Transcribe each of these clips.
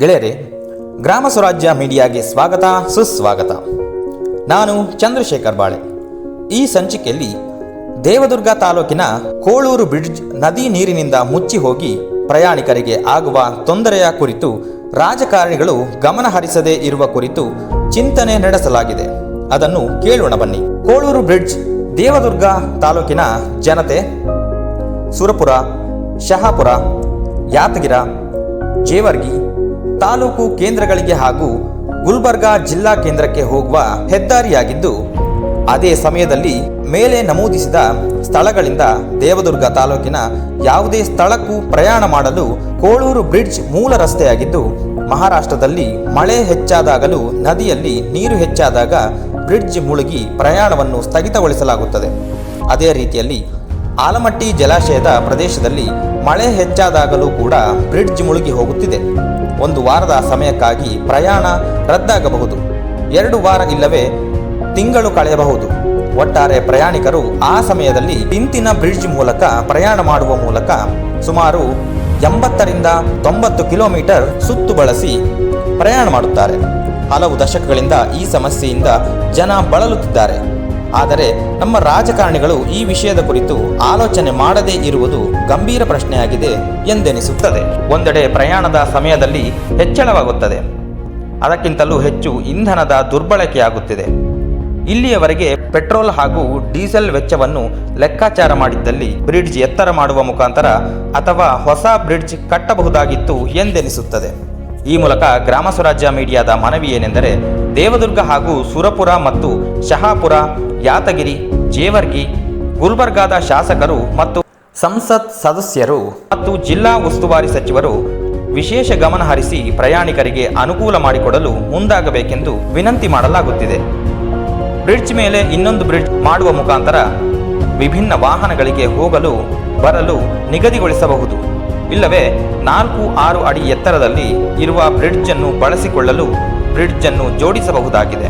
ಗೆಳೆಯರೇ, ಗ್ರಾಮ ಸ್ವರಾಜ್ಯ ಮೀಡಿಯಾಗೆ ಸ್ವಾಗತ ಸುಸ್ವಾಗತ. ನಾನು ಚಂದ್ರಶೇಖರ್ ಬಾಳೆ. ಈ ಸಂಚಿಕೆಯಲ್ಲಿ ದೇವದುರ್ಗ ತಾಲೂಕಿನ ಕೋಳೂರು ಬ್ರಿಡ್ಜ್ ನದಿ ನೀರಿನಿಂದ ಮುಚ್ಚಿ ಹೋಗಿ ಪ್ರಯಾಣಿಕರಿಗೆ ಆಗುವ ತೊಂದರೆಯ ಕುರಿತು ರಾಜಕಾರಣಿಗಳು ಗಮನ ಹರಿಸದೇ ಇರುವ ಕುರಿತು ಚಿಂತನೆ ನಡೆಸಲಾಗಿದೆ. ಅದನ್ನು ಕೇಳೋಣ ಬನ್ನಿ. ಕೋಳೂರು ಬ್ರಿಡ್ಜ್ ದೇವದುರ್ಗ ತಾಲೂಕಿನ ಜನತೆ ಸುರಪುರ, ಶಹಾಪುರ, ಯಾತಗಿರ, ಜೇವರ್ಗಿ ತಾಲೂಕು ಕೇಂದ್ರಗಳಿಗೆ ಹಾಗೂ ಗುಲ್ಬರ್ಗಾ ಜಿಲ್ಲಾ ಕೇಂದ್ರಕ್ಕೆ ಹೋಗುವ ಹೆದ್ದಾರಿಯಾಗಿದ್ದು, ಅದೇ ಸಮಯದಲ್ಲಿ ಮೇಲೆ ನಮೂದಿಸಿದ ಸ್ಥಳಗಳಿಂದ ದೇವದುರ್ಗ ತಾಲೂಕಿನ ಯಾವುದೇ ಸ್ಥಳಕ್ಕೂ ಪ್ರಯಾಣ ಮಾಡಲು ಕೋಳೂರು ಬ್ರಿಡ್ಜ್ ಮೂಲ ರಸ್ತೆಯಾಗಿದ್ದು, ಮಹಾರಾಷ್ಟ್ರದಲ್ಲಿ ಮಳೆ ಹೆಚ್ಚಾದಾಗಲೂ ನದಿಯಲ್ಲಿ ನೀರು ಹೆಚ್ಚಾದಾಗ ಬ್ರಿಡ್ಜ್ ಮುಳುಗಿ ಪ್ರಯಾಣವನ್ನು ಸ್ಥಗಿತಗೊಳಿಸಲಾಗುತ್ತದೆ. ಅದೇ ರೀತಿಯಲ್ಲಿ ಆಲಮಟ್ಟಿ ಜಲಾಶಯದ ಪ್ರದೇಶದಲ್ಲಿ ಮಳೆ ಹೆಚ್ಚಾದಾಗಲೂ ಕೂಡ ಬ್ರಿಡ್ಜ್ ಮುಳುಗಿ ಹೋಗುತ್ತಿದೆ. ಒಂದು ವಾರದ ಸಮಯಕ್ಕಾಗಿ ಪ್ರಯಾಣ ರದ್ದಾಗಬಹುದು, 2 ವಾರ ಇಲ್ಲವೇ ತಿಂಗಳು ಕಳೆಯಬಹುದು. ಒಟ್ಟಾರೆ ಪ್ರಯಾಣಿಕರು ಆ ಸಮಯದಲ್ಲಿ ಇಂತಿನ ಬ್ರಿಡ್ಜ್ ಮೂಲಕ ಪ್ರಯಾಣ ಮಾಡುವ ಮೂಲಕ ಸುಮಾರು 80ರಿಂದ 90 ಕಿಲೋಮೀಟರ್ ಸುತ್ತು ಬಳಸಿ ಪ್ರಯಾಣ ಮಾಡುತ್ತಾರೆ. ಹಲವು ದಶಕಗಳಿಂದ ಈ ಸಮಸ್ಯೆಯಿಂದ ಜನ ಬಳಲುತ್ತಿದ್ದಾರೆ. ಆದರೆ ನಮ್ಮ ರಾಜಕಾರಣಿಗಳು ಈ ವಿಷಯದ ಕುರಿತು ಆಲೋಚನೆ ಮಾಡದೇ ಇರುವುದು ಗಂಭೀರ ಪ್ರಶ್ನೆಯಾಗಿದೆ ಎಂದೆನಿಸುತ್ತದೆ. ಒಂದೆಡೆ ಪ್ರಯಾಣದ ಸಮಯದಲ್ಲಿ ಹೆಚ್ಚಳವಾಗುತ್ತದೆ, ಅದಕ್ಕಿಂತಲೂ ಹೆಚ್ಚು ಇಂಧನದ ದುರ್ಬಳಕೆಯಾಗುತ್ತಿದೆ. ಇಲ್ಲಿಯವರೆಗೆ ಪೆಟ್ರೋಲ್ ಹಾಗೂ ಡೀಸೆಲ್ ವೆಚ್ಚವನ್ನು ಲೆಕ್ಕಾಚಾರ ಮಾಡಿದ್ದಲ್ಲಿ ಬ್ರಿಡ್ಜ್ ಎತ್ತರ ಮಾಡುವ ಮುಖಾಂತರ ಅಥವಾ ಹೊಸ ಬ್ರಿಡ್ಜ್ ಕಟ್ಟಬಹುದಾಗಿತ್ತು ಎಂದೆನಿಸುತ್ತದೆ. ಈ ಮೂಲಕ ಗ್ರಾಮ ಸ್ವರಾಜ್ಯ ಮೀಡಿಯಾದ ಮನವಿ ಏನೆಂದರೆ, ದೇವದುರ್ಗ ಹಾಗೂ ಸುರಪುರ ಮತ್ತು ಶಹಾಪುರ, ಯಾತಗಿರಿ, ಜೇವರ್ಗಿ, ಗುಲ್ಬರ್ಗಾದ ಶಾಸಕರು ಮತ್ತು ಸಂಸತ್ ಸದಸ್ಯರು ಮತ್ತು ಜಿಲ್ಲಾ ಉಸ್ತುವಾರಿ ಸಚಿವರು ವಿಶೇಷ ಗಮನ ಹರಿಸಿ ಪ್ರಯಾಣಿಕರಿಗೆ ಅನುಕೂಲ ಮಾಡಿಕೊಡಲು ಮುಂದಾಗಬೇಕೆಂದು ವಿನಂತಿ ಮಾಡಲಾಗುತ್ತಿದೆ. ಬ್ರಿಡ್ಜ್ ಮೇಲೆ ಇನ್ನೊಂದು ಬ್ರಿಡ್ಜ್ ಮಾಡುವ ಮುಖಾಂತರ ವಿಭಿನ್ನ ವಾಹನಗಳಿಗೆ ಹೋಗಲು ಬರಲು ನಿಗದಿಗೊಳಿಸಬಹುದು. ಇಲ್ಲವೇ 4-6 ಅಡಿ ಎತ್ತರದಲ್ಲಿ ಇರುವ ಬ್ರಿಡ್ಜ್ ಅನ್ನು ಬಳಸಿಕೊಳ್ಳಲು ಬ್ರಿಡ್ಜ್ ಅನ್ನು ಜೋಡಿಸಬಹುದಾಗಿದೆ.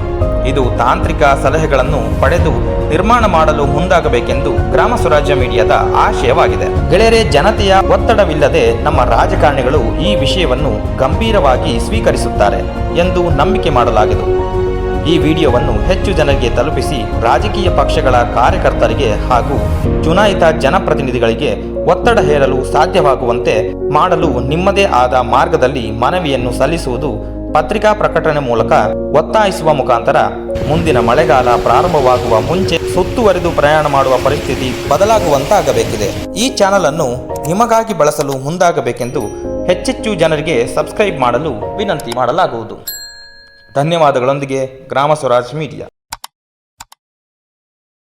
ಇದು ತಾಂತ್ರಿಕ ಸಲಹೆಗಳನ್ನು ಪಡೆದು ನಿರ್ಮಾಣ ಮಾಡಲು ಮುಂದಾಗಬೇಕೆಂದು ಗ್ರಾಮ ಸ್ವರಾಜ್ಯ ಮೀಡಿಯಾದ ಆಶಯವಾಗಿದೆ. ಗೆಳೆಯರೇ, ಜನತೆಯ ಒತ್ತಡವಿಲ್ಲದೆ ನಮ್ಮ ರಾಜಕಾರಣಿಗಳು ಈ ವಿಷಯವನ್ನು ಗಂಭೀರವಾಗಿ ಸ್ವೀಕರಿಸುತ್ತಾರೆ ಎಂದು ನಂಬಿಕೆ ಮಾಡಲಾಗಿದೆ. ಈ ವಿಡಿಯೋವನ್ನು ಹೆಚ್ಚು ಜನರಿಗೆ ತಲುಪಿಸಿ ರಾಜಕೀಯ ಪಕ್ಷಗಳ ಕಾರ್ಯಕರ್ತರಿಗೆ ಹಾಗೂ ಚುನಾಯಿತ ಜನಪ್ರತಿನಿಧಿಗಳಿಗೆ ಒತ್ತಡ ಹೇರಲು ಸಾಧ್ಯವಾಗುವಂತೆ ಮಾಡಲು ನಿಮ್ಮದೇ ಆದ ಮಾರ್ಗದಲ್ಲಿ ಮನವಿಯನ್ನು ಸಲ್ಲಿಸುವುದು, ಪತ್ರಿಕಾ ಪ್ರಕಟಣೆ ಮೂಲಕ ಒತ್ತಾಯಿಸುವ ಮುಖಾಂತರ ಮುಂದಿನ ಮಳೆಗಾಲ ಪ್ರಾರಂಭವಾಗುವ ಮುಂಚೆ ಸುತ್ತುವರಿದು ಪ್ರಯಾಣ ಮಾಡುವ ಪರಿಸ್ಥಿತಿ ಬದಲಾಗುವಂತಾಗಬೇಕಿದೆ. ಈ ಚಾನಲ್ ಅನ್ನು ನಿಮಗಾಗಿ ಬಳಸಲು ಮುಂದಾಗಬೇಕೆಂದು ಹೆಚ್ಚೆಚ್ಚು ಜನರಿಗೆ ಸಬ್ಸ್ಕ್ರೈಬ್ ಮಾಡಲು ವಿನಂತಿ ಮಾಡಲಾಗುವುದು. ಧನ್ಯವಾದಗಳೊಂದಿಗೆ ಗ್ರಾಮ ಸ್ವರಾಜ್ ಮೀಡಿಯಾ.